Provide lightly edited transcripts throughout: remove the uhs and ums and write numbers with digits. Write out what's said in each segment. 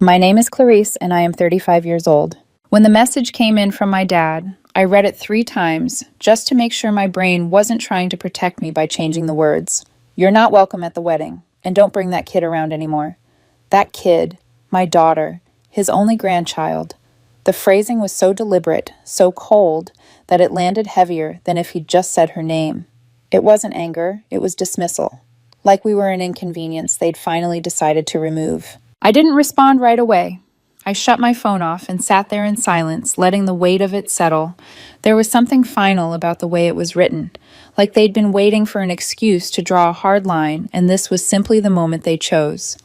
My name is Clarice, and I am 35 years old. When the message came in from my dad, I read it 3 times just to make sure my brain wasn't trying to protect me by changing the words. You're not welcome at the wedding, and don't bring that kid around anymore. That kid, my daughter, his only grandchild. The phrasing was so deliberate, so cold, that it landed heavier than if he'd just said her name. It wasn't anger, it was dismissal. Like we were an inconvenience they'd finally decided to remove. I didn't respond right away. I shut my phone off and sat there in silence, letting the weight of it settle. There was something final about the way it was written, like they'd been waiting for an excuse to draw a hard line, and this was simply the moment they chose.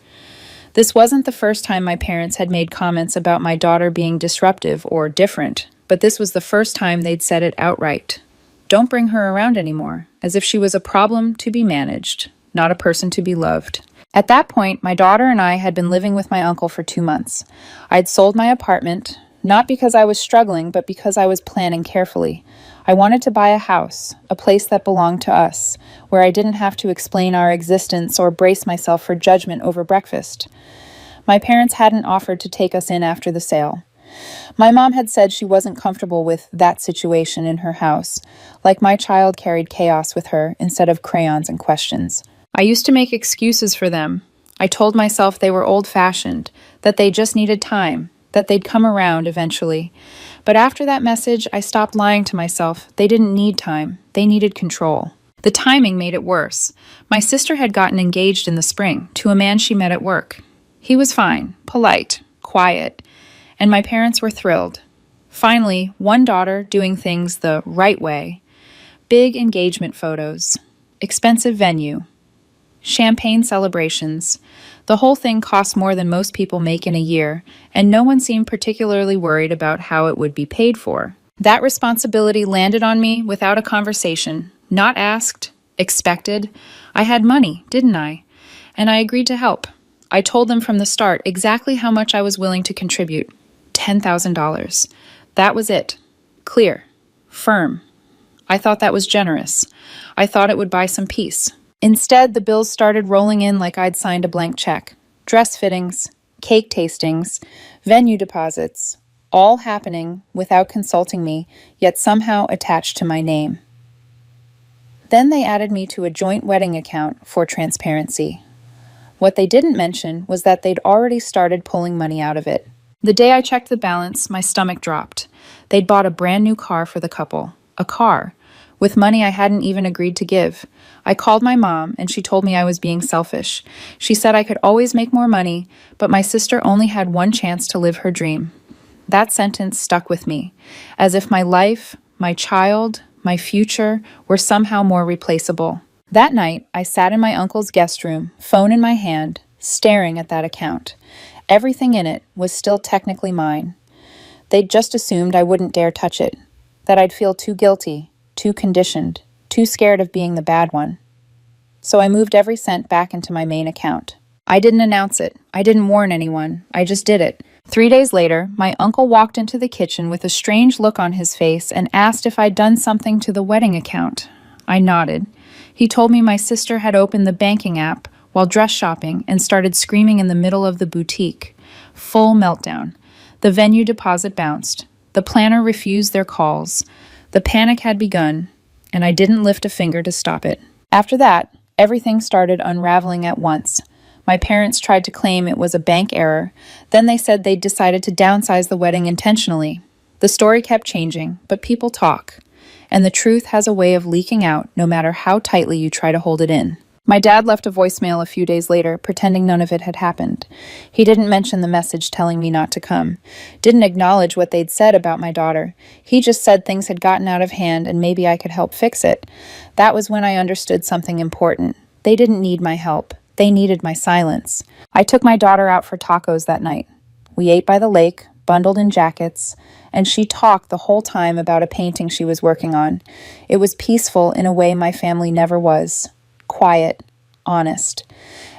This wasn't the first time my parents had made comments about my daughter being disruptive or different, but this was the first time they'd said it outright. Don't bring her around anymore, as if she was a problem to be managed, not a person to be loved. At that point, my daughter and I had been living with my uncle for 2 months. I'd sold my apartment, not because I was struggling, but because I was planning carefully. I wanted to buy a house, a place that belonged to us, where I didn't have to explain our existence or brace myself for judgment over breakfast. My parents hadn't offered to take us in after the sale. My mom had said she wasn't comfortable with that situation in her house, like my child carried chaos with her instead of crayons and questions. I used to make excuses for them. I told myself they were old-fashioned, that they just needed time, that they'd come around eventually. But after that message, I stopped lying to myself. They didn't need time. They needed control. The timing made it worse. My sister had gotten engaged in the spring to a man she met at work. He was fine, polite, quiet, and my parents were thrilled. Finally, one daughter doing things the right way. Big engagement photos. Expensive venue. Champagne celebrations. The whole thing cost more than most people make in a year, and no one seemed particularly worried about how it would be paid for. That responsibility landed on me without a conversation. Not asked, expected. I had money, didn't I? And I agreed to help. I told them from the start exactly how much I was willing to contribute. $10,000. That was it. Clear. Firm. I thought that was generous. I thought it would buy some peace. Instead, the bills started rolling in like I'd signed a blank check. Dress fittings, cake tastings, venue deposits, all happening without consulting me, yet somehow attached to my name. Then they added me to a joint wedding account for transparency. What they didn't mention was that they'd already started pulling money out of it. The day I checked the balance, my stomach dropped. They'd bought a brand new car for the couple. A car. With money I hadn't even agreed to give. I called my mom, and she told me I was being selfish. She said I could always make more money, but my sister only had one chance to live her dream. That sentence stuck with me, as if my life, my child, my future were somehow more replaceable. That night, I sat in my uncle's guest room, phone in my hand, staring at that account. Everything in it was still technically mine. They'd just assumed I wouldn't dare touch it, that I'd feel too guilty, too conditioned, too scared of being the bad one. So I moved every cent back into my main account. I didn't announce it. I didn't warn anyone. I just did it. 3 days later, my uncle walked into the kitchen with a strange look on his face and asked if I'd done something to the wedding account. I nodded. He told me my sister had opened the banking app while dress shopping and started screaming in the middle of the boutique. Full meltdown. The venue deposit bounced. The planner refused their calls. The panic had begun, and I didn't lift a finger to stop it. After that, everything started unraveling at once. My parents tried to claim it was a bank error. Then they said they'd decided to downsize the wedding intentionally. The story kept changing, but people talk, and the truth has a way of leaking out no matter how tightly you try to hold it in. My dad left a voicemail a few days later, pretending none of it had happened. He didn't mention the message telling me not to come. Didn't acknowledge what they'd said about my daughter. He just said things had gotten out of hand and maybe I could help fix it. That was when I understood something important. They didn't need my help. They needed my silence. I took my daughter out for tacos that night. We ate by the lake, bundled in jackets, and she talked the whole time about a painting she was working on. It was peaceful in a way my family never was. Quiet, honest.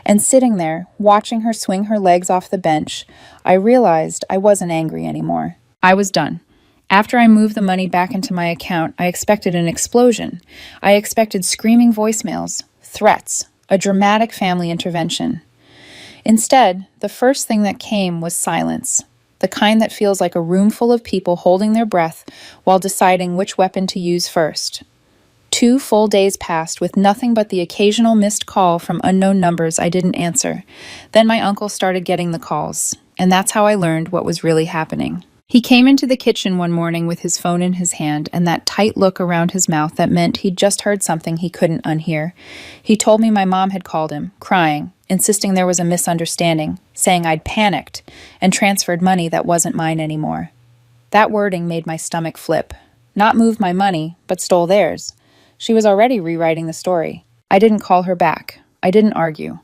And sitting there, watching her swing her legs off the bench, I realized I wasn't angry anymore. I was done. After I moved the money back into my account, I expected an explosion. I expected screaming voicemails, threats, a dramatic family intervention. Instead, the first thing that came was silence, the kind that feels like a room full of people holding their breath while deciding which weapon to use first. 2 full days passed with nothing but the occasional missed call from unknown numbers I didn't answer. Then my uncle started getting the calls, and that's how I learned what was really happening. He came into the kitchen one morning with his phone in his hand and that tight look around his mouth that meant he'd just heard something he couldn't unhear. He told me my mom had called him, crying, insisting there was a misunderstanding, saying I'd panicked and transferred money that wasn't mine anymore. That wording made my stomach flip. Not moved my money, but stole theirs. She was already rewriting the story. I didn't call her back. I didn't argue.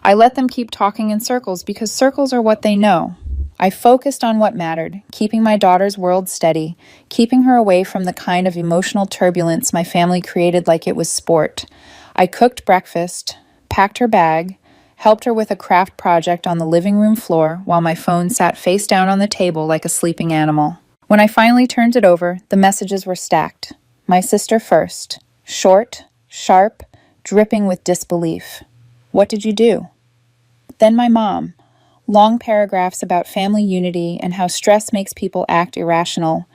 I let them keep talking in circles because circles are what they know. I focused on what mattered, keeping my daughter's world steady, keeping her away from the kind of emotional turbulence my family created like it was sport. I cooked breakfast, packed her bag, helped her with a craft project on the living room floor while my phone sat face down on the table like a sleeping animal. When I finally turned it over, the messages were stacked. My sister first. Short, sharp, dripping with disbelief. What did you do? Then my mom. Long paragraphs about family unity and how stress makes people act irrational.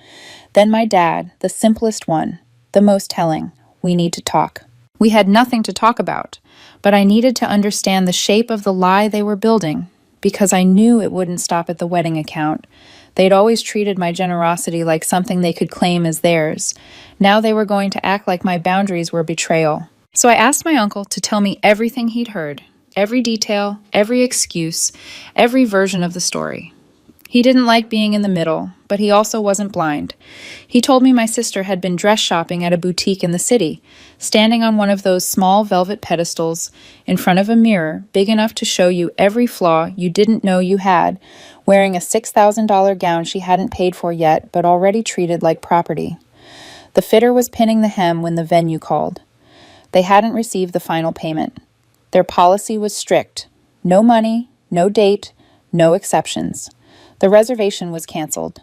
Then my dad, the simplest one, the most telling. We need to talk. We had nothing to talk about, but I needed to understand the shape of the lie they were building, because I knew it wouldn't stop at the wedding account. They'd always treated my generosity like something they could claim as theirs. Now they were going to act like my boundaries were betrayal. So I asked my uncle to tell me everything he'd heard. Every detail, every excuse, every version of the story. He didn't like being in the middle, but he also wasn't blind. He told me my sister had been dress shopping at a boutique in the city, standing on one of those small velvet pedestals in front of a mirror big enough to show you every flaw you didn't know you had, wearing a $6,000 gown she hadn't paid for yet but already treated like property. The fitter was pinning the hem when the venue called. They hadn't received the final payment. Their policy was strict. No money, no date, no exceptions. The reservation was canceled.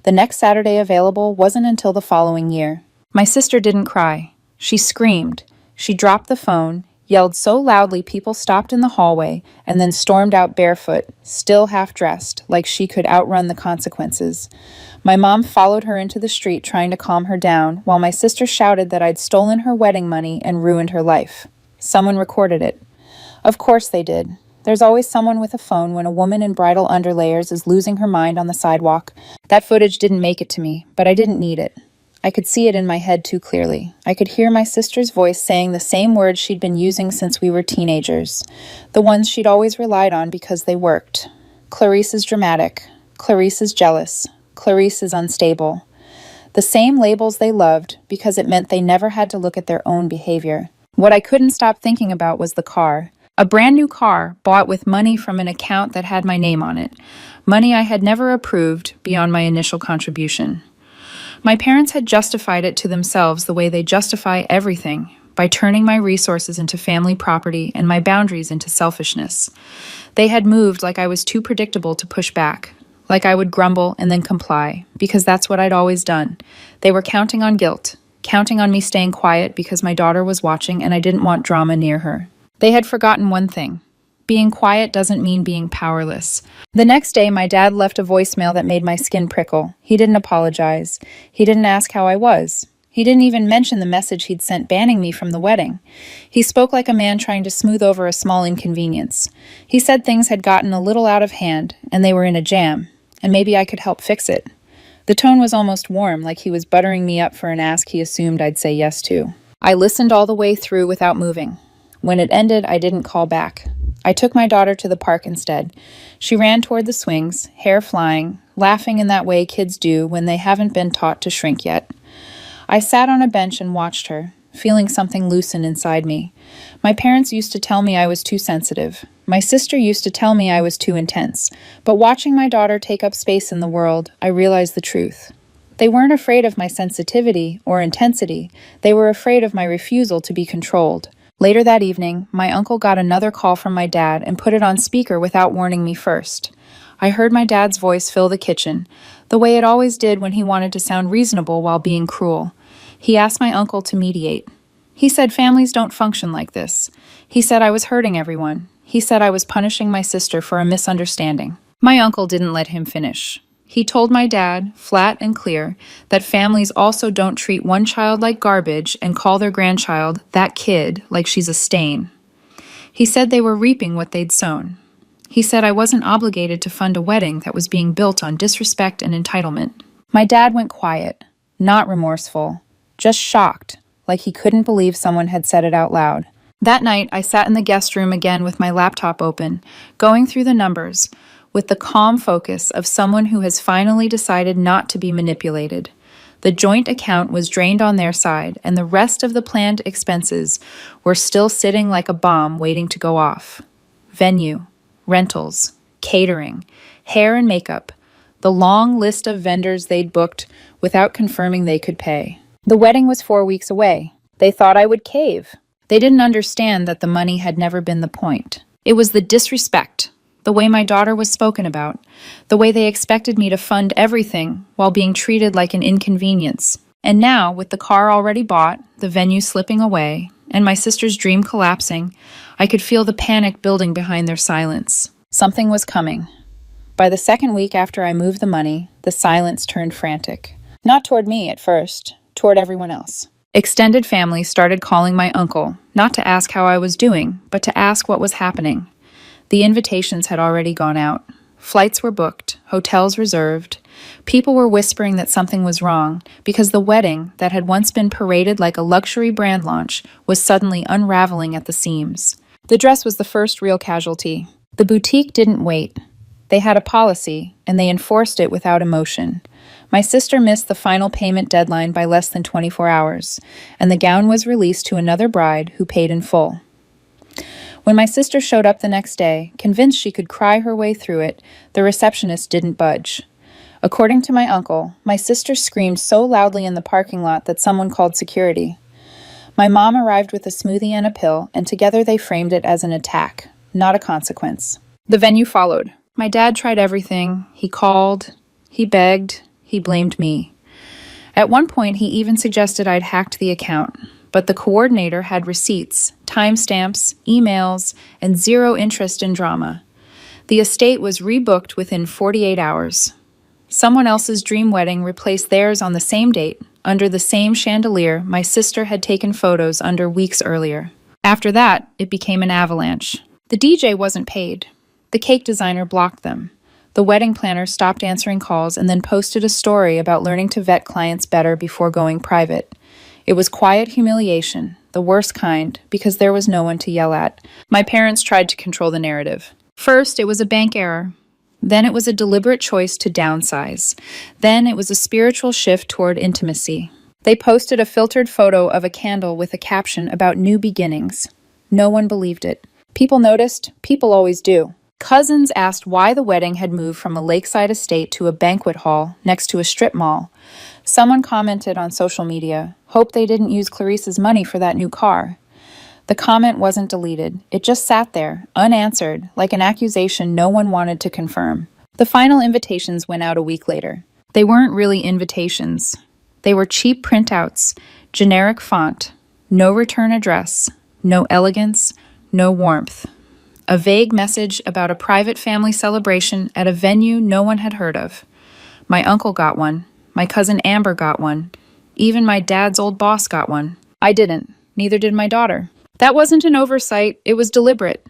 The next Saturday available wasn't until the following year. My sister didn't cry. She screamed. She dropped the phone, yelled so loudly people stopped in the hallway, and then stormed out barefoot, still half-dressed, like she could outrun the consequences. My mom followed her into the street trying to calm her down, while my sister shouted that I'd stolen her wedding money and ruined her life. Someone recorded it. Of course they did. There's always someone with a phone when a woman in bridal underlayers is losing her mind on the sidewalk. That footage didn't make it to me, but I didn't need it. I could see it in my head too clearly. I could hear my sister's voice saying the same words she'd been using since we were teenagers. The ones she'd always relied on because they worked. Clarice is dramatic. Clarice is jealous. Clarice is unstable. The same labels they loved because it meant they never had to look at their own behavior. What I couldn't stop thinking about was the car. A brand new car bought with money from an account that had my name on it. Money I had never approved beyond my initial contribution. My parents had justified it to themselves the way they justify everything, by turning my resources into family property and my boundaries into selfishness. They had moved like I was too predictable to push back, like I would grumble and then comply, because that's what I'd always done. They were counting on guilt, counting on me staying quiet because my daughter was watching and I didn't want drama near her. They had forgotten one thing. Being quiet doesn't mean being powerless. The next day, my dad left a voicemail that made my skin prickle. He didn't apologize. He didn't ask how I was. He didn't even mention the message he'd sent banning me from the wedding. He spoke like a man trying to smooth over a small inconvenience. He said things had gotten a little out of hand, and they were in a jam, and maybe I could help fix it. The tone was almost warm, like he was buttering me up for an ask he assumed I'd say yes to. I listened all the way through without moving. When it ended, I didn't call back. I took my daughter to the park instead. She ran toward the swings, hair flying, laughing in that way kids do when they haven't been taught to shrink yet. I sat on a bench and watched her, feeling something loosen inside me. My parents used to tell me I was too sensitive. My sister used to tell me I was too intense. But watching my daughter take up space in the world, I realized the truth. They weren't afraid of my sensitivity or intensity. They were afraid of my refusal to be controlled. Later that evening, my uncle got another call from my dad and put it on speaker without warning me first. I heard my dad's voice fill the kitchen, the way it always did when he wanted to sound reasonable while being cruel. He asked my uncle to mediate. He said families don't function like this. He said I was hurting everyone. He said I was punishing my sister for a misunderstanding. My uncle didn't let him finish. He told my dad, flat and clear, that families also don't treat one child like garbage and call their grandchild, that kid, like she's a stain. He said they were reaping what they'd sown. He said I wasn't obligated to fund a wedding that was being built on disrespect and entitlement. My dad went quiet, not remorseful, just shocked, like he couldn't believe someone had said it out loud. That night, I sat in the guest room again with my laptop open, going through the numbers, with the calm focus of someone who has finally decided not to be manipulated. The joint account was drained on their side, and the rest of the planned expenses were still sitting like a bomb waiting to go off. Venue, rentals, catering, hair and makeup, the long list of vendors they'd booked without confirming they could pay. The wedding was 4 weeks away. They thought I would cave. They didn't understand that the money had never been the point. It was the disrespect, the way my daughter was spoken about, the way they expected me to fund everything while being treated like an inconvenience. And now, with the car already bought, the venue slipping away, and my sister's dream collapsing, I could feel the panic building behind their silence. Something was coming. By the second week after I moved the money, the silence turned frantic. Not toward me at first, toward everyone else. Extended family started calling my uncle, not to ask how I was doing, but to ask what was happening. The invitations had already gone out. Flights were booked, hotels reserved. People were whispering that something was wrong because the wedding that had once been paraded like a luxury brand launch was suddenly unraveling at the seams. The dress was the first real casualty. The boutique didn't wait. They had a policy, and they enforced it without emotion. My sister missed the final payment deadline by less than 24 hours, and the gown was released to another bride who paid in full. When my sister showed up the next day, convinced she could cry her way through it, the receptionist didn't budge. According to my uncle, my sister screamed so loudly in the parking lot that someone called security. My mom arrived with a smoothie and a pill, and together they framed it as an attack, not a consequence. The venue followed. My dad tried everything. He called, he begged, he blamed me. At one point, he even suggested I'd hacked the account, but the coordinator had receipts, timestamps, emails, and zero interest in drama. The estate was rebooked within 48 hours. Someone else's dream wedding replaced theirs on the same date, under the same chandelier my sister had taken photos under weeks earlier. After that, it became an avalanche. The DJ wasn't paid. The cake designer blocked them. The wedding planner stopped answering calls and then posted a story about learning to vet clients better before going private. It was quiet humiliation, the worst kind, because there was no one to yell at. My parents tried to control the narrative. First, it was a bank error. Then it was a deliberate choice to downsize. Then it was a spiritual shift toward intimacy. They posted a filtered photo of a candle with a caption about new beginnings. No one believed it. People noticed. People always do. Cousins asked why the wedding had moved from a lakeside estate to a banquet hall next to a strip mall. Someone commented on social media, "Hope they didn't use Clarice's money for that new car." The comment wasn't deleted. It just sat there, unanswered, like an accusation no one wanted to confirm. The final invitations went out a week later. They weren't really invitations. They were cheap printouts, generic font, no return address, no elegance, no warmth. A vague message about a private family celebration at a venue no one had heard of. My uncle got one. My cousin Amber got one. Even my dad's old boss got one. I didn't. Neither did my daughter. That wasn't an oversight. It was deliberate.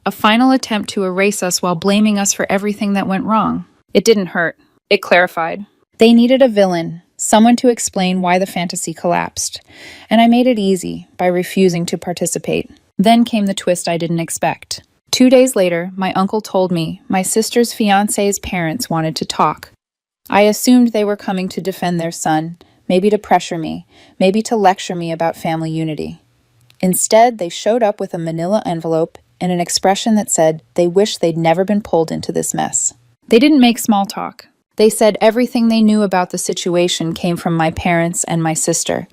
A final attempt to erase us while blaming us for everything that went wrong. It didn't hurt. It clarified. They needed a villain, someone to explain why the fantasy collapsed. And I made it easy by refusing to participate. Then came the twist I didn't expect. 2 days later, my uncle told me my sister's fiancé's parents wanted to talk. I assumed they were coming to defend their son, maybe to pressure me, maybe to lecture me about family unity. Instead, they showed up with a manila envelope and an expression that said they wished they'd never been pulled into this mess. They didn't make small talk. They said everything they knew about the situation came from my parents and my sister.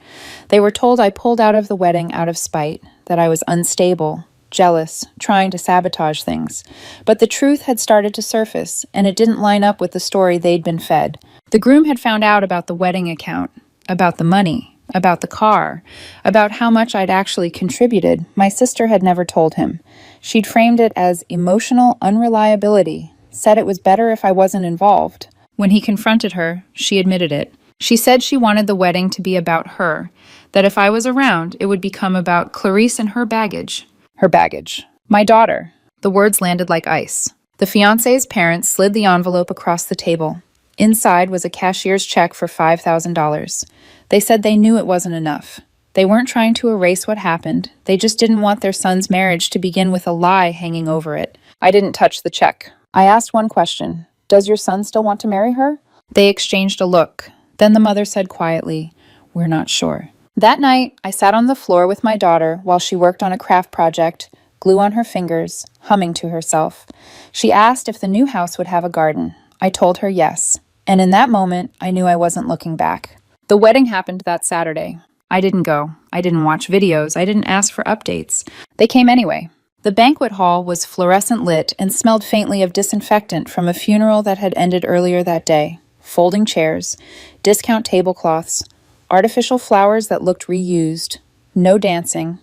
They were told I pulled out of the wedding out of spite, that I was unstable, jealous, trying to sabotage things. But the truth had started to surface, and it didn't line up with the story they'd been fed. The groom had found out about the wedding account, about the money, about the car, about how much I'd actually contributed, my sister had never told him. She'd framed it as emotional unreliability, said it was better if I wasn't involved. When he confronted her, she admitted it. She said she wanted the wedding to be about her, that if I was around, it would become about Clarice and her baggage. Her baggage. My daughter. The words landed like ice. The fiancé's parents slid the envelope across the table. Inside was a cashier's check for $5,000. They said they knew it wasn't enough. They weren't trying to erase what happened. They just didn't want their son's marriage to begin with a lie hanging over it. I didn't touch the check. I asked one question. Does your son still want to marry her? They exchanged a look. Then the mother said quietly, "We're not sure." That night, I sat on the floor with my daughter while she worked on a craft project, glue on her fingers, humming to herself. She asked if the new house would have a garden. I told her yes. And in that moment, I knew I wasn't looking back. The wedding happened that Saturday. I didn't go. I didn't watch videos. I didn't ask for updates. They came anyway. The banquet hall was fluorescent lit and smelled faintly of disinfectant from a funeral that had ended earlier that day. Folding chairs, discount tablecloths, artificial flowers that looked reused, no dancing,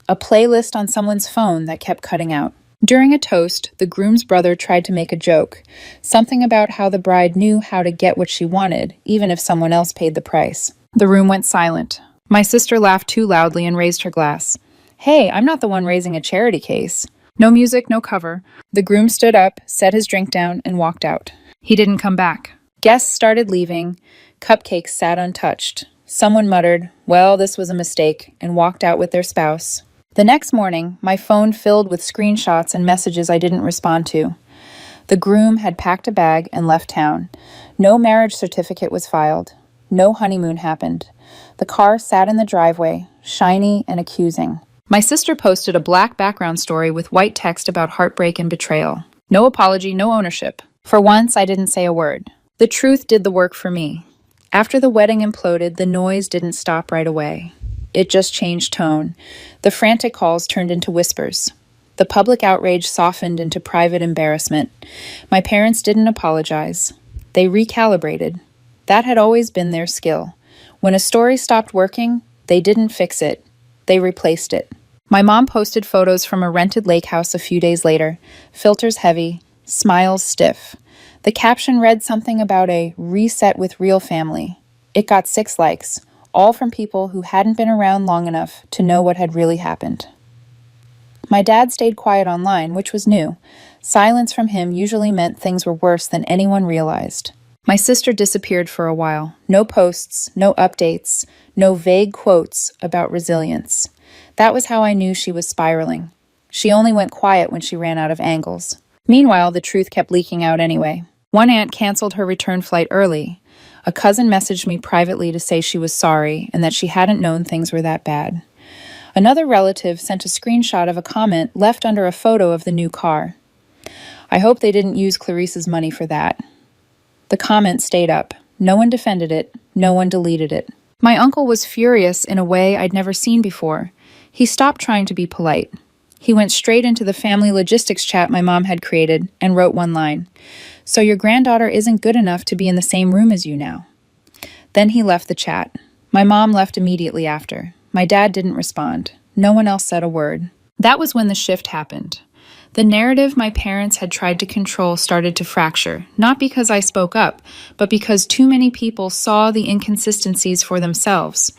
a playlist on someone's phone that kept cutting out. During a toast, the groom's brother tried to make a joke, something about how the bride knew how to get what she wanted, even if someone else paid the price. The room went silent. My sister laughed too loudly and raised her glass. Hey, I'm not the one raising a charity case. No music, no cover. The groom stood up, set his drink down, and walked out. He didn't come back. Guests started leaving. Cupcakes sat untouched. Someone muttered, "Well, this was a mistake," and walked out with their spouse. The next morning, my phone filled with screenshots and messages I didn't respond to. The groom had packed a bag and left town. No marriage certificate was filed. No honeymoon happened. The car sat in the driveway, shiny and accusing. My sister posted a black background story with white text about heartbreak and betrayal. No apology, no ownership. For once, I didn't say a word. The truth did the work for me. After the wedding imploded, the noise didn't stop right away. It just changed tone. The frantic calls turned into whispers. The public outrage softened into private embarrassment. My parents didn't apologize. They recalibrated. That had always been their skill. When a story stopped working, they didn't fix it. They replaced it. My mom posted photos from a rented lake house a few days later, filters heavy, smiles stiff. The caption read something about a reset with real family. It got 6 likes, all from people who hadn't been around long enough to know what had really happened. My dad stayed quiet online, which was new. Silence from him usually meant things were worse than anyone realized. My sister disappeared for a while. No posts, no updates, no vague quotes about resilience. That was how I knew she was spiraling. She only went quiet when she ran out of angles. Meanwhile, the truth kept leaking out anyway. One aunt canceled her return flight early. A cousin messaged me privately to say she was sorry and that she hadn't known things were that bad. Another relative sent a screenshot of a comment left under a photo of the new car. I hope they didn't use Clarice's money for that. The comment stayed up. No one defended it. No one deleted it. My uncle was furious in a way I'd never seen before. He stopped trying to be polite. He went straight into the family logistics chat my mom had created and wrote one line. "So your granddaughter isn't good enough to be in the same room as you now." Then he left the chat. My mom left immediately after. My dad didn't respond. No one else said a word. That was when the shift happened. The narrative my parents had tried to control started to fracture, not because I spoke up, but because too many people saw the inconsistencies for themselves.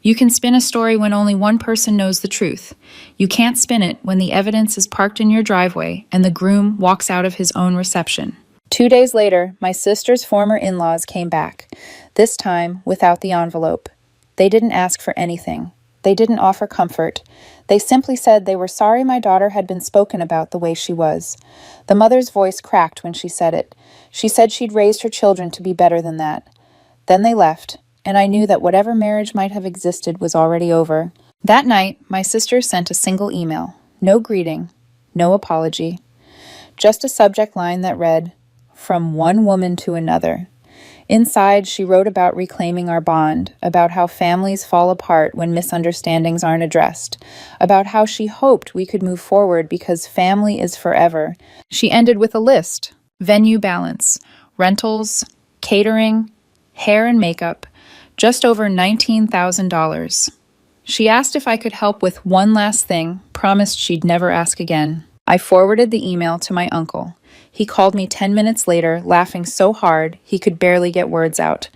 You can spin a story when only one person knows the truth. You can't spin it when the evidence is parked in your driveway and the groom walks out of his own reception. 2 days later, my sister's former in-laws came back, this time without the envelope. They didn't ask for anything. They didn't offer comfort. They simply said they were sorry my daughter had been spoken about the way she was. The mother's voice cracked when she said it. She said she'd raised her children to be better than that. Then they left, and I knew that whatever marriage might have existed was already over. That night, my sister sent a single email. No greeting, no apology. Just a subject line that read, "From one woman to another." Inside, she wrote about reclaiming our bond, about how families fall apart when misunderstandings aren't addressed, about how she hoped we could move forward because family is forever. She ended with a list: venue balance, rentals, catering, hair and makeup, just over $19,000. She asked if I could help with one last thing, promised she'd never ask again. I forwarded the email to my uncle. He called me 10 minutes later, laughing so hard he could barely get words out.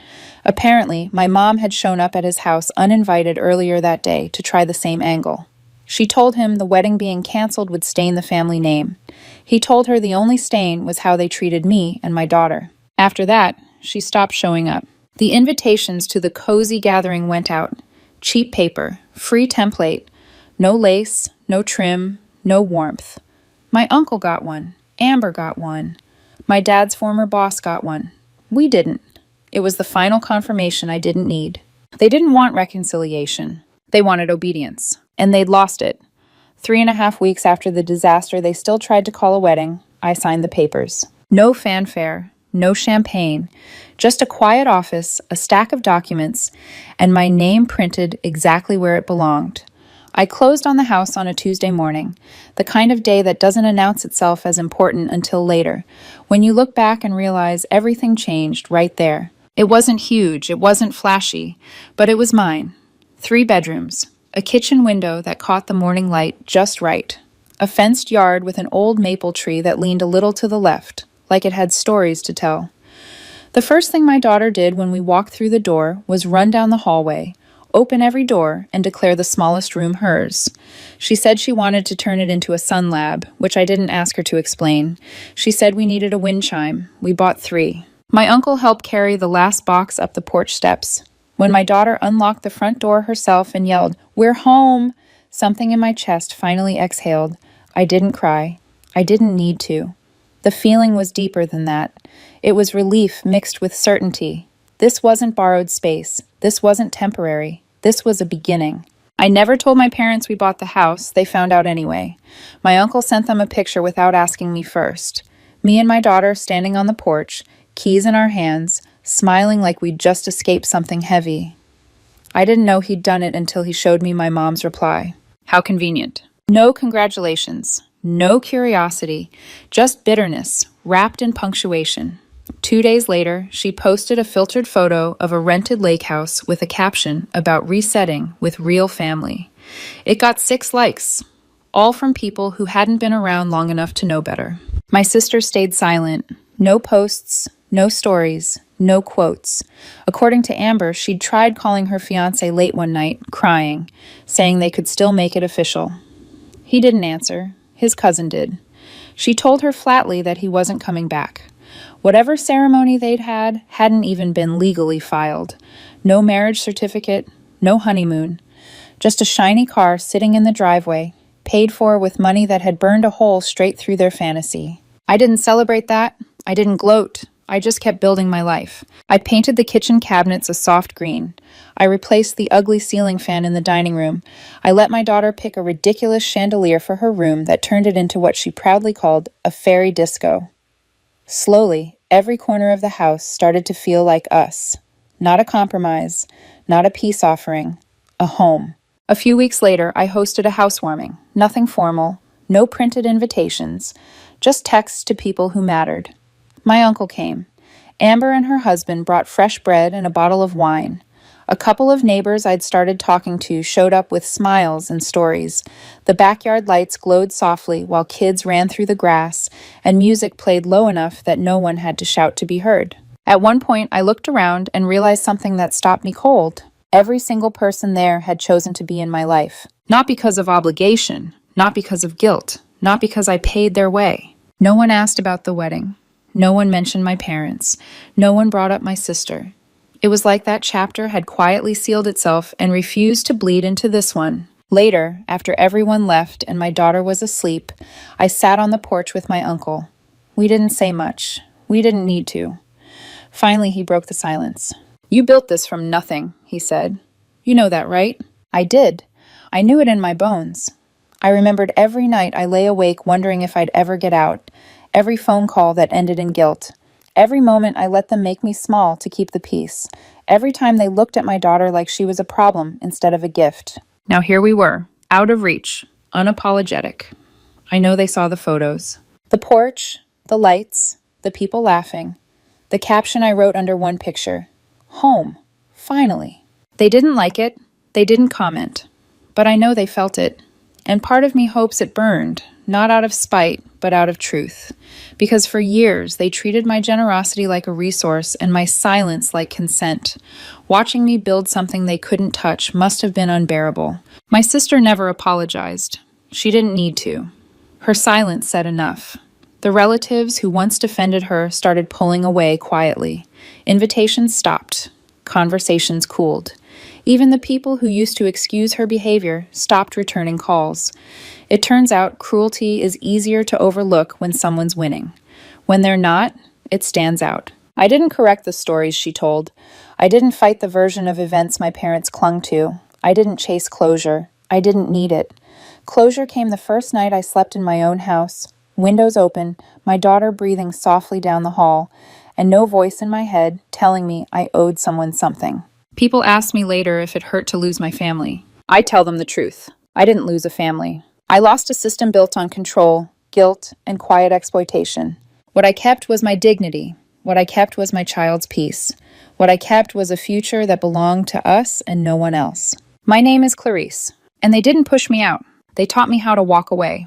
Apparently, my mom had shown up at his house uninvited earlier that day to try the same angle. She told him the wedding being canceled would stain the family name. He told her the only stain was how they treated me and my daughter. After that, she stopped showing up. The invitations to the cozy gathering went out. Cheap paper, free template, no lace, no trim, no warmth. My uncle got one. Amber got one. My dad's former boss got one. We didn't. It was the final confirmation I didn't need. They didn't want reconciliation. They wanted obedience. And they'd lost it. 3.5 weeks after the disaster, they still tried to call a wedding. I signed the papers. No fanfare, no champagne, just a quiet office, a stack of documents, and my name printed exactly where it belonged. I closed on the house on a Tuesday morning, the kind of day that doesn't announce itself as important until later, when you look back and realize everything changed right there. It wasn't huge, it wasn't flashy, but it was mine. 3 bedrooms, a kitchen window that caught the morning light just right, a fenced yard with an old maple tree that leaned a little to the left, like it had stories to tell. The first thing my daughter did when we walked through the door was run down the hallway, open every door, and declare the smallest room hers. She said she wanted to turn it into a sun lab, which I didn't ask her to explain. She said we needed a wind chime. We bought 3. My uncle helped carry the last box up the porch steps. When my daughter unlocked the front door herself and yelled, "We're home!" something in my chest finally exhaled. I didn't cry. I didn't need to. The feeling was deeper than that. It was relief mixed with certainty. This wasn't borrowed space. This wasn't temporary. This was a beginning. I never told my parents we bought the house. They found out anyway. My uncle sent them a picture without asking me first. Me and my daughter standing on the porch, keys in our hands, smiling like we'd just escaped something heavy. I didn't know he'd done it until he showed me my mom's reply. How convenient. No congratulations. No curiosity. Just bitterness, wrapped in punctuation. 2 days later, she posted a filtered photo of a rented lake house with a caption about resetting with real family. It got 6 likes, all from people who hadn't been around long enough to know better. My sister stayed silent. No posts, no stories, no quotes. According to Amber, she'd tried calling her fiancé late one night, crying, saying they could still make it official. He didn't answer. His cousin did. She told her flatly that he wasn't coming back. Whatever ceremony they'd had hadn't even been legally filed. No marriage certificate, no honeymoon. Just a shiny car sitting in the driveway, paid for with money that had burned a hole straight through their fantasy. I didn't celebrate that. I didn't gloat. I just kept building my life. I painted the kitchen cabinets a soft green. I replaced the ugly ceiling fan in the dining room. I let my daughter pick a ridiculous chandelier for her room that turned it into what she proudly called a fairy disco. Slowly, every corner of the house started to feel like us. Not a compromise, not a peace offering, a home. A few weeks later, I hosted a housewarming. Nothing formal, no printed invitations, just texts to people who mattered. My uncle came. Amber and her husband brought fresh bread and a bottle of wine. A couple of neighbors I'd started talking to showed up with smiles and stories. The backyard lights glowed softly while kids ran through the grass, and music played low enough that no one had to shout to be heard. At one point, I looked around and realized something that stopped me cold. Every single person there had chosen to be in my life. Not because of obligation, not because of guilt, not because I paid their way. No one asked about the wedding. No one mentioned my parents. No one brought up my sister. It was like that chapter had quietly sealed itself and refused to bleed into this one. Later, after everyone left and my daughter was asleep, I sat on the porch with my uncle. We didn't say much. We didn't need to. Finally, he broke the silence. "You built this from nothing," he said. "You know that, right?" I did. I knew it in my bones. I remembered every night I lay awake wondering if I'd ever get out, every phone call that ended in guilt. Every moment I let them make me small to keep the peace. Every time they looked at my daughter like she was a problem instead of a gift. Now here we were, out of reach, unapologetic. I know they saw the photos. The porch, the lights, the people laughing. The caption I wrote under one picture. Home. Finally. They didn't like it. They didn't comment. But I know they felt it. And part of me hopes it burned, not out of spite, but out of truth. Because for years, they treated my generosity like a resource and my silence like consent. Watching me build something they couldn't touch must have been unbearable. My sister never apologized. She didn't need to. Her silence said enough. The relatives who once defended her started pulling away quietly. Invitations stopped. Conversations cooled. Even the people who used to excuse her behavior stopped returning calls. It turns out cruelty is easier to overlook when someone's winning. When they're not, it stands out. I didn't correct the stories she told. I didn't fight the version of events my parents clung to. I didn't chase closure. I didn't need it. Closure came the first night I slept in my own house, windows open, my daughter breathing softly down the hall, and no voice in my head telling me I owed someone something. People ask me later if it hurt to lose my family. I tell them the truth. I didn't lose a family. I lost a system built on control, guilt, and quiet exploitation. What I kept was my dignity. What I kept was my child's peace. What I kept was a future that belonged to us and no one else. My name is Clarice, and they didn't push me out. They taught me how to walk away.